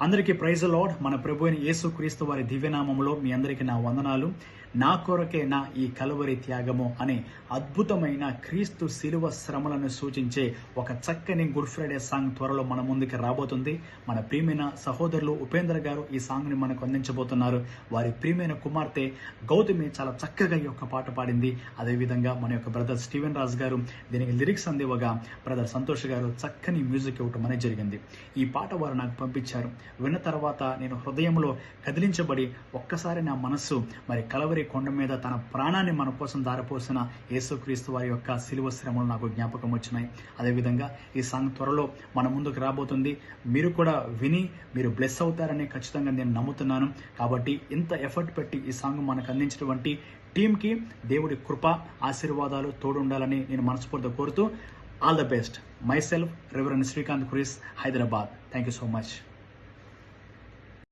అందరికీ praise lord. మన ప్రభు అయిన యేసుక్రీస్తు వారి దివ్యనామములో మీ అందరికీ నా వందనాలు. నా కొరకే నా ఈ కలువరి త్యాగము అనే అద్భుతమైన క్రీస్తు శిలువ శ్రమలను సూచించే ఒక చక్కని గుడ్ ఫ్రైడే సాంగ్ త్వరలో మన ముందుకి రాబోతుంది. మన ప్రియమైన సహోదరులు ఉపేంద్ర గారు ఈ సాంగ్ ని మనకు అందించబోతున్నారు. వారి ప్రియమైన కుమార్తె గౌతమి చాలా చక్కగా ఈ యొక్క పాట పాడింది. అదేవిధంగా మన యొక్క బ్రదర్ స్టీవెన్ రాజ్ గారు దీనికి లిరిక్స్ అందివ్వగా బ్రదర్ సంతోష్ గారు చక్కని మ్యూజిక్ ఇవ్వటం అనేది జరిగింది. ఈ పాట వారు నాకు పంపించారు. విన్న తర్వాత నేను హృదయంలో కదిలించబడి ఒక్కసారి నా మనస్సు మరి కలవరి కొండ మీద తన ప్రాణాన్ని మన కోసం దారపోసిన యేసుక్రీస్తు వారి యొక్క శిలువ శ్రమలు నాకు జ్ఞాపకం వచ్చినాయి. అదేవిధంగా ఈ సాంగ్ త్వరలో మన ముందుకు రాబోతుంది. మీరు కూడా విని మీరు బ్లెస్ అవుతారని ఖచ్చితంగా నేను నమ్ముతున్నాను. కాబట్టి ఇంత ఎఫర్ట్ పెట్టి ఈ సాంగ్ మనకు అందించినటువంటి టీంకి దేవుడి కృప ఆశీర్వాదాలు తోడుండాలని నేను మనస్ఫూర్తిగా కోరుతూ all the best. My self reverend Srikanth Chris, Hyderabad. Thank you so much.